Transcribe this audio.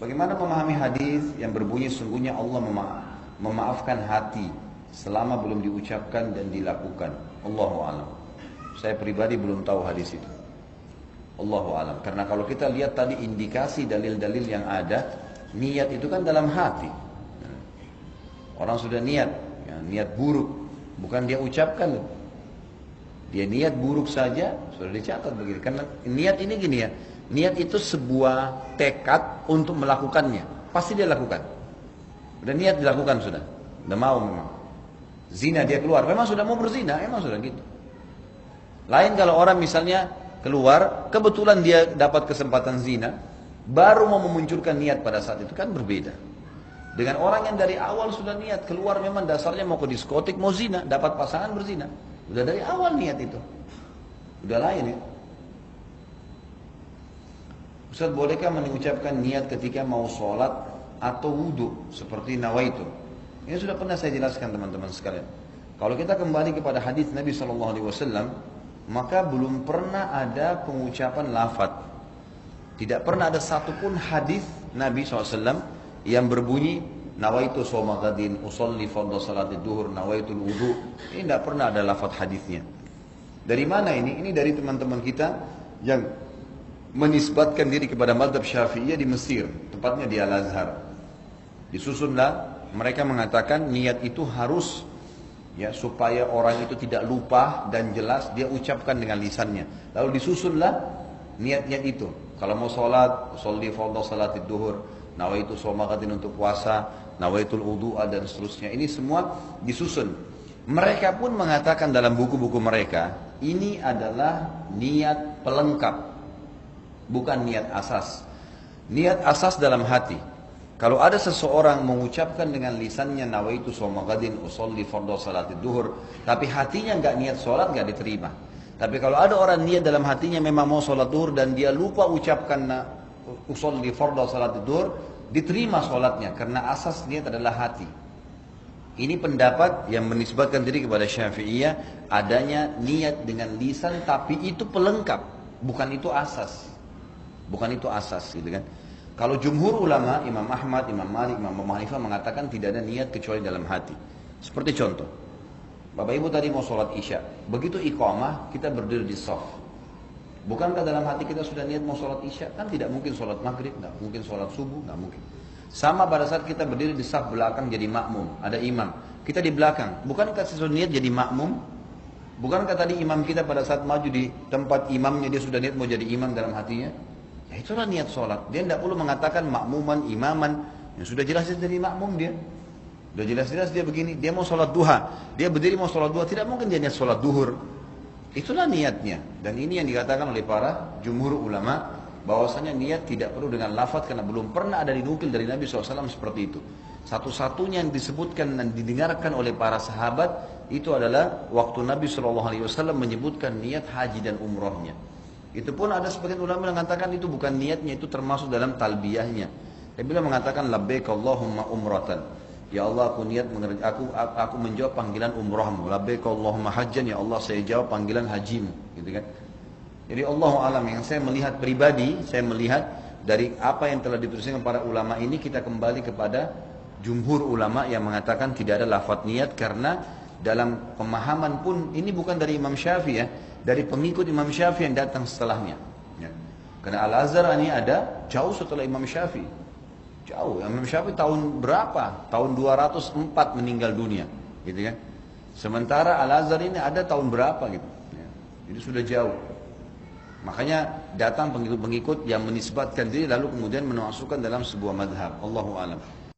Bagaimana memahami hadis yang berbunyi sungguhnya Allah memaafkan hati selama belum diucapkan dan dilakukan. Allahu a'lam. Saya pribadi belum tahu hadis itu. Allahu a'lam. Karena kalau kita lihat tadi indikasi dalil-dalil yang ada, niat itu kan dalam hati. Orang sudah niat, ya, niat buruk, bukan dia ucapkan. Dia niat buruk saja sudah dicatat begitu. Karena niat ini gini ya, niat itu sebuah tekad untuk melakukannya. Pasti dia lakukan. Udah niat dilakukan sudah. Udah mau memang. Zina dia keluar, memang sudah mau berzina, memang sudah gitu. Lain kalau orang misalnya keluar, kebetulan dia dapat kesempatan zina, baru mau memunculkan niat pada saat itu, kan berbeda. Dengan orang yang dari awal sudah niat, keluar memang dasarnya mau ke diskotik, mau zina, dapat pasangan berzina. Udah dari awal niat itu. Udah lain ya. Ustaz, bolehkah mengucapkan niat ketika mau sholat atau wudhu seperti nawaitu? Ini sudah pernah saya jelaskan teman-teman sekalian. Kalau kita kembali kepada hadis Nabi SAW, maka belum pernah ada pengucapan lafaz. Tidak pernah ada satupun hadis Nabi SAW yang berbunyi nawaitu shoma ghadin, usolli fardhu salatid duhur, nawaitul wudu. Ini tidak pernah ada lafaz hadisnya. Dari mana ini? Ini dari teman-teman kita yang menisbatkan diri kepada mazhab Syafi'iyah di Mesir, tepatnya di Al-Azhar. Disusunlah mereka mengatakan niat itu harus ya supaya orang itu tidak lupa dan jelas dia ucapkan dengan lisannya. Lalu disusunlah niat-niat itu. Kalau mau sholat, sholli fardhu salatid duhur, nawaitu shoma ghadin untuk puasa, nawaitul wudu'a dan seterusnya. Ini semua disusun. Mereka pun mengatakan dalam buku-buku mereka, ini adalah niat pelengkap, bukan niat asas. Niat asas dalam hati. Kalau ada seseorang mengucapkan dengan lisannya nawaitu shoma ghadin, usolli fardhu salatid duhur, tapi hatinya enggak niat sholat, enggak diterima. Tapi kalau ada orang niat dalam hatinya memang mau sholat duhur dan dia lupa ucapkan usolli fardhu salatid duhur, diterima sholatnya karena asas niat adalah hati. Ini pendapat yang menisbatkan diri kepada Syafi'iyah, adanya niat dengan lisan tapi itu pelengkap, bukan itu asas. Bukan itu asas gitu kan. Kalau jumhur ulama, Imam Ahmad, Imam Malik, Imam Abu Hanifah mengatakan tidak ada niat kecuali dalam hati. Seperti contoh, Bapak Ibu tadi mau sholat isya, begitu iqamah kita berdiri di shaf. Bukankah dalam hati kita sudah niat mau sholat isya? Kan tidak mungkin sholat maghrib, tidak mungkin sholat subuh, tidak mungkin. Sama pada saat kita berdiri di shaf belakang jadi makmum, ada imam, kita di belakang. Bukankah sesuatu niat jadi makmum? Bukankah tadi imam kita pada saat maju di tempat imamnya dia sudah niat mau jadi imam dalam hatinya? Ya itulah niat sholat. Dia tidak perlu mengatakan makmuman, imaman. Yang sudah jelas jadi makmum dia. Sudah jelas-jelas dia begini. Dia mau sholat duha. Dia berdiri mau sholat duha. Tidak mungkin dia niat sholat duhur. Itulah niatnya. Dan ini yang dikatakan oleh para jumhur ulama. Bahwasanya niat tidak perlu dengan lafaz. Karena belum pernah ada dinukil dari Nabi SAW seperti itu. Satu-satunya yang disebutkan dan didengarkan oleh para sahabat. Itu adalah waktu Nabi SAW menyebutkan niat haji dan umrohnya. Itu pun ada sebagian ulama yang mengatakan itu bukan niatnya, itu termasuk dalam talbiyahnya. Dia bilang mengatakan labbaik Allahumma umratan. Ya Allah aku niat aku menjawab panggilan umrahmu. Labbaik Allahumma hajjan, ya Allah saya jawab panggilan hajimu, gitu kan. Jadi Allahu alam, yang saya melihat pribadi, saya melihat dari apa yang telah dituliskan para ulama ini, kita kembali kepada jumhur ulama yang mengatakan tidak ada lafaz niat karena dalam pemahaman pun ini bukan dari Imam Syafi'i ya. Dari pengikut Imam Syafi'i yang datang setelahnya ya. Karena Al-Azhar ini ada jauh setelah Imam Syafi'i. Jauh, Imam Syafi'i tahun berapa? Tahun 204 meninggal dunia gitu kan. Sementara Al-Azhar ini ada tahun berapa gitu ya. Jadi sudah jauh. Makanya datang pengikut-pengikut yang menisbatkan diri lalu kemudian memasukkan dalam sebuah madhab. Allahu a'lam.